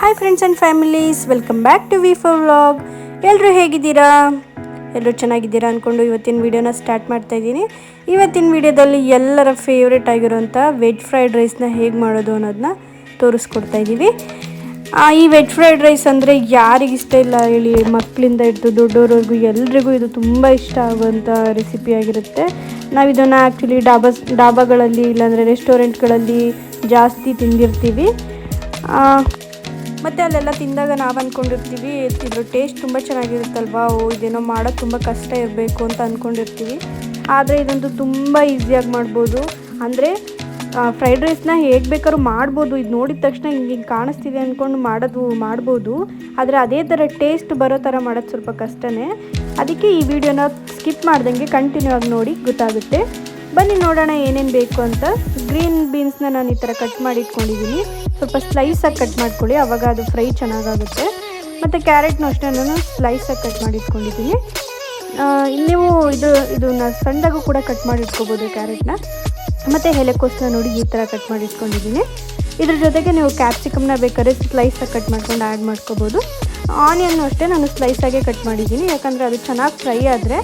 Hi friends and families, welcome back to ವಿ4 vlog. ಎಲ್ಲರೂ ಹೇಗಿದ್ದೀರಾ? ಎಲ್ಲರೂ ಚೆನ್ನಾಗಿದ್ದೀರಾ ಅಂದ್ಕೊಂಡು ಇವತ್ತಿನ ವೀಡಿಯೋನ ಸ್ಟಾರ್ಟ್ ಮಾಡ್ತಾ ಇದ್ದೀನಿ. ಇವತ್ತಿನ ವೀಡಿಯೋದಲ್ಲಿ ಎಲ್ಲರ ಫೇವ್ರೇಟ್ ಆಗಿರೋಂಥ ವೆಜ್ ಫ್ರೈಡ್ ರೈಸ್ನ ಹೇಗೆ ಮಾಡೋದು ಅನ್ನೋದನ್ನ ತೋರಿಸ್ಕೊಡ್ತಾ ಇದ್ದೀವಿ. ಈ ವೆಜ್ ಫ್ರೈಡ್ ರೈಸ್ ಅಂದರೆ ಯಾರಿಗಿಷ್ಟ ಇಲ್ಲ ಹೇಳಿ? ಮಕ್ಕಳಿಂದ ಹಿಡಿದು ದೊಡ್ಡೋರವರೆಗೂ ಎಲ್ರಿಗೂ ಇದು ತುಂಬ ಇಷ್ಟ ಆಗುವಂಥ ರೆಸಿಪಿ ಆಗಿರುತ್ತೆ. ನಾವು ಇದನ್ನು ಆ್ಯಕ್ಚುಲಿ ಡಾಬಾಗಳಲ್ಲಿ ಇಲ್ಲಾಂದರೆ ರೆಸ್ಟೋರೆಂಟ್ಗಳಲ್ಲಿ ಜಾಸ್ತಿ ತಿಂದಿರ್ತೀವಿ. ಮತ್ತು ಅಲ್ಲೆಲ್ಲ ತಿಂದಾಗ ನಾವು ಅಂದ್ಕೊಂಡಿರ್ತೀವಿ ಇದ್ರ ಟೇಸ್ಟ್ ತುಂಬ ಚೆನ್ನಾಗಿರುತ್ತಲ್ವಾ, ಇದೇನೋ ಮಾಡೋದು ತುಂಬ ಕಷ್ಟ ಇರಬೇಕು ಅಂತ ಅಂದ್ಕೊಂಡಿರ್ತೀವಿ. ಆದರೆ ಇದಂತೂ ತುಂಬ ಈಸಿಯಾಗಿ ಮಾಡ್ಬೋದು. ಅಂದರೆ ಫ್ರೈಡ್ ರೈಸ್ನ ಹೇಗೆ ಬೇಕಾದ್ರೂ ಮಾಡ್ಬೋದು. ಇದು ನೋಡಿದ ತಕ್ಷಣ ಹಿಂಗೆ ಕಾಣಿಸ್ತಿದೆ ಅಂದ್ಕೊಂಡು ಮಾಡ್ಬೋದು. ಆದರೆ ಅದೇ ಥರ ಟೇಸ್ಟ್ ಬರೋ ಥರ ಮಾಡೋದು ಸ್ವಲ್ಪ ಕಷ್ಟನೇ. ಅದಕ್ಕೆ ಈ ವಿಡಿಯೋನ ಸ್ಕಿಪ್ ಮಾಡ್ದಂಗೆ ಕಂಟಿನ್ಯೂ ಆಗಿ ನೋಡಿ ಗೊತ್ತಾಗುತ್ತೆ. ಬನ್ನಿ ನೋಡೋಣ ಏನೇನು ಬೇಕು ಅಂತ. ಗ್ರೀನ್ ಬೀನ್ಸ್ನ ನಾನು ಈ ಥರ ಕಟ್ ಮಾಡಿ ಇಟ್ಕೊಂಡಿದ್ದೀನಿ. ಸ್ವಲ್ಪ ಸ್ಲೈಸಾಗಿ ಕಟ್ ಮಾಡ್ಕೊಳ್ಳಿ, ಆವಾಗ ಅದು ಫ್ರೈ ಚೆನ್ನಾಗಾಗುತ್ತೆ. ಮತ್ತು ಕ್ಯಾರೆಟ್ನೂ ಅಷ್ಟೇ ನಾನು ಸ್ಲೈಸಾಗಿ ಕಟ್ ಮಾಡಿ ಇಟ್ಕೊಂಡಿದ್ದೀನಿ. ನೀವು ಇದನ್ನ ಸಣ್ಣದಾಗೂ ಕೂಡ ಕಟ್ ಮಾಡಿ ಇಟ್ಕೋಬೋದು ಕ್ಯಾರೆಟ್ನ. ಮತ್ತು ಎಲೆಕೋಸನ್ನ ನೋಡಿ ಈ ಥರ ಕಟ್ ಮಾಡಿ ಇಟ್ಕೊಂಡಿದ್ದೀನಿ. ಇದ್ರ ಜೊತೆಗೆ ನೀವು ಕ್ಯಾಪ್ಸಿಕಮ್ನ ಬೇಕಾದ್ರೆ ಸ್ಲೈಸಾಗಿ ಕಟ್ ಮಾಡ್ಕೊಂಡು ಆ್ಯಡ್ ಮಾಡ್ಕೋಬೋದು. ಆನಿಯನ್ನು ಅಷ್ಟೇ ನಾನು ಸ್ಲೈಸಾಗೆ ಕಟ್ ಮಾಡಿದ್ದೀನಿ, ಯಾಕಂದರೆ ಅದು ಚೆನ್ನಾಗಿ ಫ್ರೈ ಆದರೆ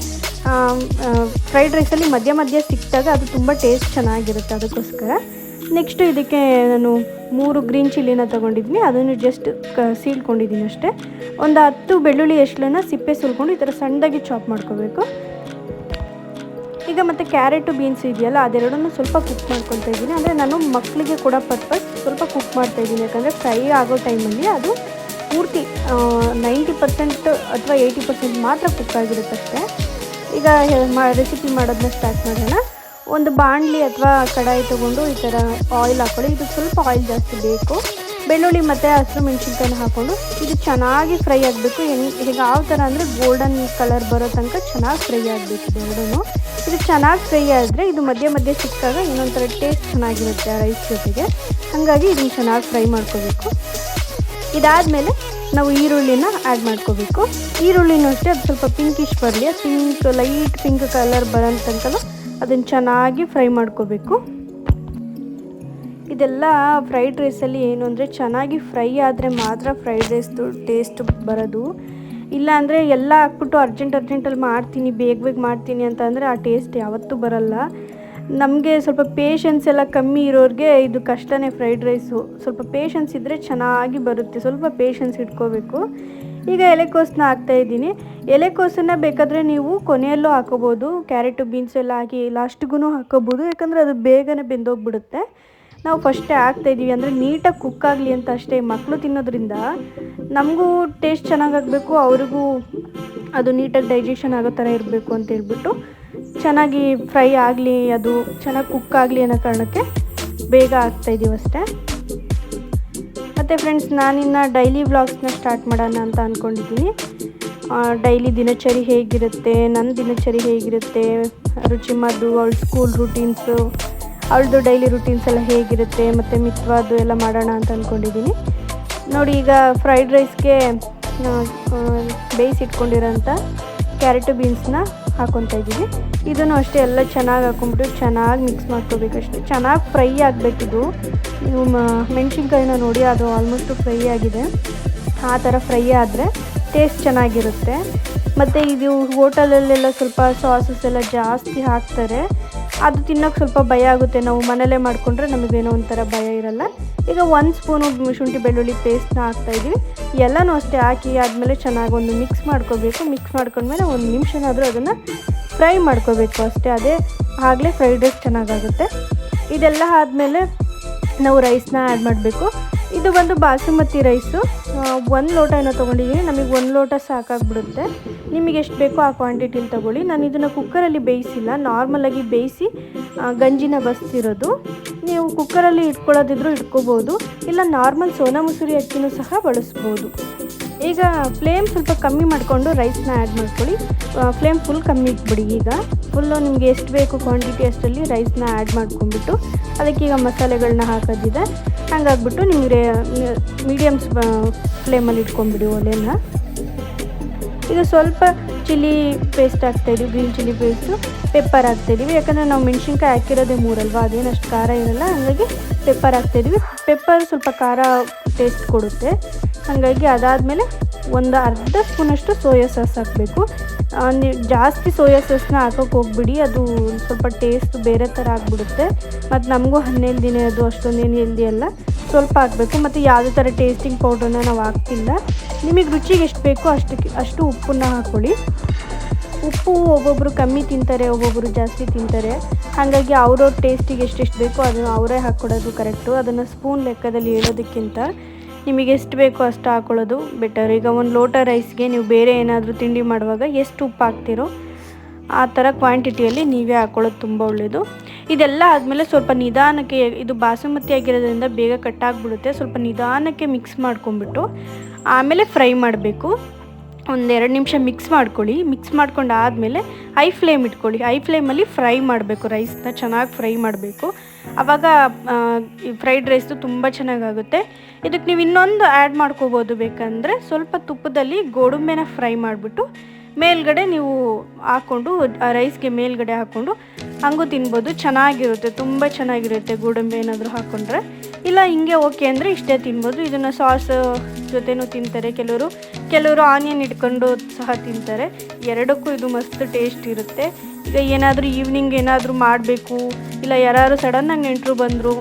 ಫ್ರೈಡ್ ರೈಸಲ್ಲಿ ಮಧ್ಯ ಸಿಕ್ಕಿದಾಗ ಅದು ತುಂಬ ಟೇಸ್ಟ್ ಚೆನ್ನಾಗಿರುತ್ತೆ, ಅದಕ್ಕೋಸ್ಕರ. ನೆಕ್ಸ್ಟು ಇದಕ್ಕೆ ನಾನು 3 ಗ್ರೀನ್ ಚಿಲ್ಲಿನ ತೊಗೊಂಡಿದ್ದೀನಿ. ಅದನ್ನು ಜಸ್ಟ್ ಸೀಳ್ಕೊಂಡಿದ್ದೀನಿ ಅಷ್ಟೇ. ಒಂದು 10 ಬೆಳ್ಳುಳ್ಳಿ ಎಷ್ಟಲನ್ನ ಸಿಪ್ಪೆ ಸುಲ್ಕೊಂಡು ಈ ಥರ ಸಣ್ಣದಾಗಿ ಚಾಪ್ ಮಾಡ್ಕೋಬೇಕು. ಈಗ ಮತ್ತು ಕ್ಯಾರೆಟು ಬೀನ್ಸ್ ಇದೆಯಲ್ಲ, ಅದೆರಡನ್ನೂ ಸ್ವಲ್ಪ ಕುಕ್ ಮಾಡ್ಕೊತಾ ಇದ್ದೀನಿ. ಅಂದರೆ ನಾನು ಮಕ್ಕಳಿಗೆ ಕೂಡ ಪರ್ಪಸ್ ಸ್ವಲ್ಪ ಕುಕ್ ಮಾಡ್ತಾಯಿದ್ದೀನಿ, ಯಾಕಂದರೆ ಫ್ರೈ ಆಗೋ ಟೈಮಲ್ಲಿ ಅದು ಪೂರ್ತಿ 90% ಅಥವಾ 80% ಮಾತ್ರ ಕುಕ್ ಆಗಿರುತ್ತಷ್ಟೇ. ಈಗ ರೆಸಿಪಿ ಮಾಡೋದನ್ನ ಸ್ಟಾರ್ಟ್ ಮಾಡೋಣ. ಒಂದು ಬಾಣಲಿ ಅಥವಾ ಕಡಾಯಿ ತೊಗೊಂಡು ಈ ಥರ ಆಯಿಲ್ ಹಾಕ್ಕೊಳ್ಳಿ. ಇದು ಸ್ವಲ್ಪ ಆಯಿಲ್ ಜಾಸ್ತಿ ಬೇಕು. ಬೆಳ್ಳುಳ್ಳಿ ಮತ್ತು ಹಸಿರು ಮೆಣಸಿನ್ಕಾಯಿನ ಹಾಕ್ಕೊಂಡು ಇದು ಚೆನ್ನಾಗಿ ಫ್ರೈ ಆಗಬೇಕು. ಈಗ ಯಾವ ಥರ ಅಂದರೆ ಗೋಲ್ಡನ್ ಕಲರ್ ಬರೋ ತನಕ ಚೆನ್ನಾಗಿ ಫ್ರೈ ಆಗಬೇಕು ಎರಡೂ. ಇದು ಚೆನ್ನಾಗಿ ಫ್ರೈ ಆದರೆ ಇದು ಮಧ್ಯೆ ಸಿಕ್ಕಾಗ ಇನ್ನೊಂಥರ ಟೇಸ್ಟ್ ಚೆನ್ನಾಗಿರುತ್ತೆ ಆ ರೈಸ್ ಜೊತೆಗೆ. ಹಾಗಾಗಿ ಇದನ್ನು ಚೆನ್ನಾಗಿ ಫ್ರೈ ಮಾಡ್ಕೋಬೇಕು. ಇದಾದಮೇಲೆ ನಾವು ಈರುಳ್ಳಿನ ಆ್ಯಡ್ ಮಾಡ್ಕೋಬೇಕು. ಈರುಳ್ಳಿನೂ ಅಷ್ಟೇ ಅದು ಸ್ವಲ್ಪ ಪಿಂಕಿಶ್ ಬರಲಿ, ಲೈಟ್ ಪಿಂಕ್ ಕಲರ್ ಬರೋ ತನಕ ಅದನ್ನು ಚೆನ್ನಾಗಿ ಫ್ರೈ ಮಾಡ್ಕೋಬೇಕು. ಇದೆಲ್ಲ ಫ್ರೈಡ್ ರೈಸಲ್ಲಿ ಏನು ಅಂದರೆ ಚೆನ್ನಾಗಿ ಫ್ರೈ ಆದರೆ ಮಾತ್ರ ಫ್ರೈಡ್ ರೈಸ್ದು ಟೇಸ್ಟ್ ಬರೋದು. ಇಲ್ಲಾಂದರೆ ಎಲ್ಲ ಹಾಕ್ಬಿಟ್ಟು ಅರ್ಜೆಂಟಲ್ಲಿ ಮಾಡ್ತೀನಿ, ಬೇಗ ಮಾಡ್ತೀನಿ ಅಂತ ಅಂದರೆ ಆ ಟೇಸ್ಟ್ ಯಾವತ್ತೂ ಬರಲ್ಲ. ನಮಗೆ ಸ್ವಲ್ಪ ಪೇಷನ್ಸ್ ಎಲ್ಲ ಕಮ್ಮಿ ಇರೋರಿಗೆ ಇದು ಕಷ್ಟನೇ ಫ್ರೈಡ್ ರೈಸು. ಸ್ವಲ್ಪ ಪೇಷನ್ಸ್ ಇದ್ದರೆ ಚೆನ್ನಾಗಿ ಬರುತ್ತೆ, ಸ್ವಲ್ಪ ಪೇಷನ್ಸ್ ಇಟ್ಕೋಬೇಕು. ಈಗ ಎಲೆಕೋಸನ್ನ ಹಾಕ್ತಾಯಿದ್ದೀನಿ. ಎಲೆಕೋಸನ್ನು ಬೇಕಾದರೆ ನೀವು ಕೊನೆಯಲ್ಲೂ ಹಾಕೋಬೋದು. ಕ್ಯಾರೆಟು ಬೀನ್ಸ್ ಎಲ್ಲ ಹಾಕಿ ಲಾಸ್ಟಿಗೂ ಹಾಕೋಬೋದು, ಯಾಕಂದರೆ ಅದು ಬೇಗನೆ ಬೆಂದೋಗ್ಬಿಡುತ್ತೆ. ನಾವು ಫಸ್ಟೇ ಹಾಕ್ತಾಯಿದ್ದೀವಿ ಅಂದರೆ ನೀಟಾಗಿ ಕುಕ್ ಆಗಲಿ ಅಂತ ಅಷ್ಟೇ. ಮಕ್ಕಳು ತಿನ್ನೋದ್ರಿಂದ ನಮಗೂ ಟೇಸ್ಟ್ ಚೆನ್ನಾಗಾಗಬೇಕು, ಅವ್ರಿಗೂ ಅದು ನೀಟಾಗಿ ಡೈಜೆಷನ್ ಆಗೋ ಥರ ಇರಬೇಕು ಅಂತ ಹೇಳ್ಬಿಟ್ಟು ಚೆನ್ನಾಗಿ ಫ್ರೈ ಆಗಲಿ, ಅದು ಚೆನ್ನಾಗಿ ಕುಕ್ ಆಗಲಿ ಅನ್ನೋ ಕಾರಣಕ್ಕೆ ಬೇಗ ಹಾಕ್ತಾಯಿದ್ದೀವಿ ಅಷ್ಟೇ. ಮತ್ತು ಫ್ರೆಂಡ್ಸ್, ನಾನಿನ್ನು ಡೈಲಿ ವ್ಲಾಗ್ಸ್ನ ಸ್ಟಾರ್ಟ್ ಮಾಡೋಣ ಅಂತ ಅಂದ್ಕೊಂಡಿದ್ದೀನಿ. ಡೈಲಿ ದಿನಚರಿ ಹೇಗಿರುತ್ತೆ, ನನ್ನ ದಿನಚರಿ ಹೇಗಿರುತ್ತೆ, ರುಚಿಮದ್ದು ಅವಳ ಸ್ಕೂಲ್ ರೂಟೀನ್ಸು, ಅವಳದು ಡೈಲಿ ರೂಟೀನ್ಸ್ ಎಲ್ಲ ಹೇಗಿರುತ್ತೆ, ಮತ್ತು ಮಿತ್ವಾದ್ದು ಎಲ್ಲ ಮಾಡೋಣ ಅಂತ ಅಂದ್ಕೊಂಡಿದ್ದೀನಿ. ನೋಡಿ, ಈಗ ಫ್ರೈಡ್ ರೈಸ್ಗೆ ಬೇಯಿಸಿಟ್ಕೊಂಡಿರೋಂಥ ಕ್ಯಾರೆಟು ಬೀನ್ಸ್ನ ಹಾಕ್ಕೊತಾ ಇದ್ದೀವಿ. ಇದನ್ನು ಅಷ್ಟೇ ಎಲ್ಲ ಚೆನ್ನಾಗಿ ಹಾಕ್ಕೊಂಬಿಟ್ಟು ಚೆನ್ನಾಗಿ ಮಿಕ್ಸ್ ಮಾಡ್ಕೋಬೇಕಷ್ಟೆ. ಚೆನ್ನಾಗಿ ಫ್ರೈ ಆಗಬೇಕಿದು. ನೀವು ಮೆಣಸಿನ್ಕಾಯಿನ ನೋಡಿ, ಅದು ಆಲ್ಮೋಸ್ಟ್ ಫ್ರೈ ಆಗಿದೆ. ಆ ಥರ ಫ್ರೈ ಆದರೆ ಟೇಸ್ಟ್ ಚೆನ್ನಾಗಿರುತ್ತೆ. ಮತ್ತು ಇದು ಹೋಟೆಲಲ್ಲೆಲ್ಲ ಸ್ವಲ್ಪ ಸಾಸಸ್ ಎಲ್ಲ ಜಾಸ್ತಿ ಹಾಕ್ತಾರೆ, ಅದು ತಿನ್ನೋಕ್ಕೆ ಸ್ವಲ್ಪ ಭಯ ಆಗುತ್ತೆ. ನಾವು ಮನೆಯಲ್ಲೇ ಮಾಡಿಕೊಂಡ್ರೆ ನಮಗೇನೋ ಒಂಥರ ಭಯ ಇರಲ್ಲ. ಈಗ 1 ಸ್ಪೂನು ಶುಂಠಿ ಬೆಳ್ಳುಳ್ಳಿ ಪೇಸ್ಟ್ನ ಹಾಕ್ತಾಯಿದ್ದೀವಿ. ಎಲ್ಲನೂ ಅಷ್ಟೇ ಹಾಕಿ ಆದಮೇಲೆ ಚೆನ್ನಾಗಿ ಒಂದು ಮಿಕ್ಸ್ ಮಾಡ್ಕೋಬೇಕು. ಮಿಕ್ಸ್ ಮಾಡ್ಕೊಂಡ್ಮೇಲೆ 1 ನಿಮಿಷನಾದರೂ ಅದನ್ನು ಫ್ರೈ ಮಾಡ್ಕೋಬೇಕು ಅಷ್ಟೇ. ಆಗಲೇ ಫ್ರೈಡ್ ರೈಸ್ ಚೆನ್ನಾಗಾಗುತ್ತೆ. ಇದೆಲ್ಲ ಆದಮೇಲೆ ನಾವು ರೈಸ್ನ ಆ್ಯಡ್ ಮಾಡಬೇಕು. ಇದು ಬಂದು ಬಾಸುಮತಿ ರೈಸು. 1 ಲೋಟ ಏನೋ ತೊಗೊಂಡಿದ್ದೀನಿ. ನಮಗೆ 1 ಲೋಟ ಸಾಕಾಗ್ಬಿಡುತ್ತೆ. ನಿಮಗೆ ಎಷ್ಟು ಬೇಕೋ ಆ ಕ್ವಾಂಟಿಟಿಲಿ ತೊಗೊಳ್ಳಿ. ನಾನು ಇದನ್ನು ಕುಕ್ಕರಲ್ಲಿ ಬೇಯಿಸಿಲ್ಲ, ನಾರ್ಮಲಾಗಿ ಬೇಯಿಸಿ ಗಂಜಿನ ಬಸ್ತಿರೋದು. ನೀವು ಕುಕ್ಕರಲ್ಲಿ ಇಟ್ಕೊಳ್ಳೋದಿದ್ರೂ ಇಟ್ಕೋಬೋದು, ಇಲ್ಲ ನಾರ್ಮಲ್ ಸೋನಾ ಮಸೂರಿ ಅಕ್ಕಿನೂ ಸಹ ಬಳಸ್ಬೋದು. ಈಗ ಫ್ಲೇಮ್ ಸ್ವಲ್ಪ ಕಮ್ಮಿ ಮಾಡಿಕೊಂಡು ರೈಸ್ನ ಆ್ಯಡ್ ಮಾಡ್ಕೊಳ್ಳಿ. ಫ್ಲೇಮ್ ಫುಲ್ ಕಮ್ಮಿ ಇಟ್ಬಿಡಿ. ಈಗ ಫುಲ್ಲು ನಿಮಗೆ ಎಷ್ಟು ಬೇಕು ಕ್ವಾಂಟಿಟಿ ಅಷ್ಟರಲ್ಲಿ ರೈಸ್ನ ಆ್ಯಡ್ ಮಾಡ್ಕೊಂಡ್ಬಿಟ್ಟು ಅದಕ್ಕೀಗ ಮಸಾಲೆಗಳನ್ನ ಹಾಕೋದಿದೆ. ಹಂಗಾಗ್ಬಿಟ್ಟು ನಿಮಗೆ ಮೀಡಿಯಮ್ಸ್ ಫ್ಲೇಮಲ್ಲಿ ಇಟ್ಕೊಂಡ್ಬಿಡಿ ಒಲೆನ. ಈಗ ಸ್ವಲ್ಪ ಚಿಲ್ಲಿ ಪೇಸ್ಟ್ ಹಾಕ್ತಾಯಿದ್ದೀವಿ, ಗ್ರೀನ್ ಚಿಲ್ಲಿ ಪೇಸ್ಟು, ಪೆಪ್ಪರ್ ಹಾಕ್ತಾಯಿದ್ದೀವಿ. ಯಾಕಂದರೆ ನಾವು ಮೆಣಸಿನ್ಕಾಯಿ ಹಾಕಿರೋದೇ 3 ಅಲ್ವಾ, ಅದೇನಷ್ಟು ಖಾರ ಇರಲ್ಲ, ಹಾಗಾಗಿ ಪೆಪ್ಪರ್ ಹಾಕ್ತಾಯಿದ್ದೀವಿ. ಪೆಪ್ಪರ್ ಸ್ವಲ್ಪ ಖಾರ ಟೇಸ್ಟ್ ಕೊಡುತ್ತೆ. ಹಾಗಾಗಿ ಅದಾದಮೇಲೆ ಒಂದು ಅರ್ಧ ಸ್ಪೂನಷ್ಟು ಸೋಯಾ ಸಾಸ್ ಹಾಕಬೇಕು. ನೀವು ಜಾಸ್ತಿ ಸೋಯಾ ಸಾಸ್ನ ಹಾಕೋಕ್ಕೆ ಹೋಗ್ಬಿಡಿ, ಅದು ಸ್ವಲ್ಪ ಟೇಸ್ಟ್ ಬೇರೆ ಥರ ಆಗಿಬಿಡುತ್ತೆ. ಮತ್ತು ನಮಗೂ ಅನ್ಹೆಲ್ದಿನೇ, ಅದು ಅಷ್ಟೊಂದೇನು ಹೆಲ್ದಿ ಅಲ್ಲ. ಸ್ವಲ್ಪ ಹಾಕಬೇಕು. ಮತ್ತು ಯಾವುದೇ ಥರ ಟೇಸ್ಟಿಂಗ್ ಪೌಡ್ರನ್ನ ನಾವು ಹಾಕ್ತಿಲ್ಲ. ನಿಮಗೆ ರುಚಿಗೆ ಎಷ್ಟು ಬೇಕೋ ಅಷ್ಟು ಉಪ್ಪನ್ನು ಹಾಕ್ಕೊಳ್ಳಿ. ಉಪ್ಪು ಒಬ್ಬೊಬ್ಬರು ಕಮ್ಮಿ ತಿಂತಾರೆ, ಒಬ್ಬೊಬ್ಬರು ಜಾಸ್ತಿ ತಿಂತಾರೆ. ಹಾಗಾಗಿ ಅವ್ರವ್ರ ಟೇಸ್ಟಿಗೆ ಎಷ್ಟೆಷ್ಟು ಬೇಕೋ ಅದನ್ನು ಅವರೇ ಹಾಕ್ಕೊಡೋದು ಕರೆಕ್ಟು. ಅದನ್ನು ಸ್ಪೂನ್ ಲೆಕ್ಕದಲ್ಲಿ ಹೇಳೋದಕ್ಕಿಂತ ನಿಮಗೆ ಎಷ್ಟು ಬೇಕೋ ಅಷ್ಟು ಹಾಕ್ಕೊಳ್ಳೋದು ಬೆಟರ್. ಈಗ ಒಂದು ಲೋಟ ರೈಸ್ಗೆ ನೀವು ಬೇರೆ ಏನಾದರೂ ತಿಂಡಿ ಮಾಡುವಾಗ ಎಷ್ಟು ಉಪ್ಪು ಹಾಕ್ತಿರೋ ಆ ಥರ ಕ್ವಾಂಟಿಟಿಯಲ್ಲಿ ನೀವೇ ಹಾಕ್ಕೊಳ್ಳೋದು ತುಂಬ ಒಳ್ಳೆಯದು. ಇದೆಲ್ಲ ಆದಮೇಲೆ ಸ್ವಲ್ಪ ನಿಧಾನಕ್ಕೆ, ಇದು ಬಾಸುಮತಿ ಆಗಿರೋದ್ರಿಂದ ಬೇಗ ಕಟ್ಟಾಗ್ಬಿಡುತ್ತೆ, ಸ್ವಲ್ಪ ನಿಧಾನಕ್ಕೆ ಮಿಕ್ಸ್ ಮಾಡ್ಕೊಂಬಿಟ್ಟು ಆಮೇಲೆ ಫ್ರೈ ಮಾಡಬೇಕು. ಒಂದು 2 ನಿಮಿಷ ಮಿಕ್ಸ್ ಮಾಡ್ಕೊಳ್ಳಿ. ಮಿಕ್ಸ್ ಮಾಡ್ಕೊಂಡು ಆದಮೇಲೆ ಹೈ ಫ್ಲೇಮ್ ಇಟ್ಕೊಳ್ಳಿ. ಹೈ ಫ್ಲೇಮಲ್ಲಿ ಫ್ರೈ ಮಾಡಬೇಕು, ರೈಸ್ನ ಚೆನ್ನಾಗಿ ಫ್ರೈ ಮಾಡಬೇಕು. ಆವಾಗ ಈ ಫ್ರೈಡ್ ರೈಸ್ದು ತುಂಬ ಚೆನ್ನಾಗಾಗುತ್ತೆ. ಇದಕ್ಕೆ ನೀವು ಇನ್ನೊಂದು ಆ್ಯಡ್ ಮಾಡ್ಕೋಬೋದು, ಬೇಕಂದರೆ ಸ್ವಲ್ಪ ತುಪ್ಪದಲ್ಲಿ ಗೋಡಂಬಿನ ಫ್ರೈ ಮಾಡಿಬಿಟ್ಟು ಮೇಲ್ಗಡೆ ನೀವು ಹಾಕ್ಕೊಂಡು ರೈಸ್ಗೆ ಮೇಲ್ಗಡೆ ಹಾಕ್ಕೊಂಡು ಹಂಗೂ ತಿನ್ಬೋದು. ಚೆನ್ನಾಗಿರುತ್ತೆ, ತುಂಬ ಚೆನ್ನಾಗಿರುತ್ತೆ ಗೋಡಂಬಿ ಏನಾದರೂ ಹಾಕ್ಕೊಂಡ್ರೆ. ಇಲ್ಲ ಹಿಂಗೆ ಓಕೆ ಅಂದರೆ ಇಷ್ಟೇ ತಿನ್ಬೋದು. ಇದನ್ನು ಸಾಸ್ ಜೊತೆನೂ ತಿಂತಾರೆ, ಕೆಲವರು ಆನಿಯನ್ ಇಟ್ಕೊಂಡು ಸಹ ತಿಂತಾರೆ. ಎರಡಕ್ಕೂ ಇದು ಮಸ್ತ್ ಟೇಸ್ಟ್ ಇರುತ್ತೆ. ಈಗ ಏನಾದರೂ ಈವ್ನಿಂಗ್ ಏನಾದರೂ ಮಾಡಬೇಕು, ಇಲ್ಲ ಯಾರು ಸಡನ್ನಾಗಿ ನೆಂಟರು ಬಂದರು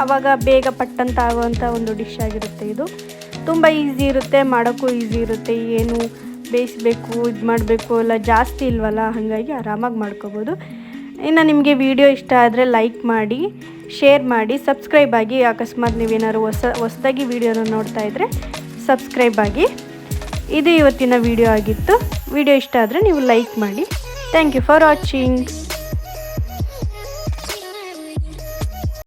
ಆವಾಗ ಬೇಗ ಪಟ್ಟಂತ ಆಗುವಂಥ ಒಂದು ಡಿಶ್ ಆಗಿರುತ್ತೆ ಇದು. ತುಂಬ ಈಸಿ ಇರುತ್ತೆ, ಮಾಡೋಕ್ಕೂ ಈಸಿ ಇರುತ್ತೆ. ಏನು ಬೇಯಿಸಬೇಕು, ಇದು ಮಾಡಬೇಕು ಎಲ್ಲ ಜಾಸ್ತಿ ಇಲ್ವಲ್ಲ, ಹಾಗಾಗಿ ಆರಾಮಾಗಿ ಮಾಡ್ಕೋಬೋದು. ಇನ್ನು ನಿಮಗೆ ವಿಡಿಯೋ ಇಷ್ಟ ಆದರೆ ಲೈಕ್ ಮಾಡಿ, ಶೇರ್ ಮಾಡಿ, ಸಬ್ಸ್ಕ್ರೈಬ್ ಆಗಿ. ಅಕಸ್ಮಾತ್ ನೀವೇನಾದ್ರು ಹೊಸದಾಗಿ ವಿಡಿಯೋನ ನೋಡ್ತಾ ಇದ್ದರೆ ಸಬ್ಸ್ಕ್ರೈಬ್ ಆಗಿ. ಇದು ಇವತ್ತಿನ ವಿಡಿಯೋ ಆಗಿತ್ತು. ವಿಡಿಯೋ ಇಷ್ಟ ಆದರೆ ನೀವು ಲೈಕ್ ಮಾಡಿ. Thank you for watching.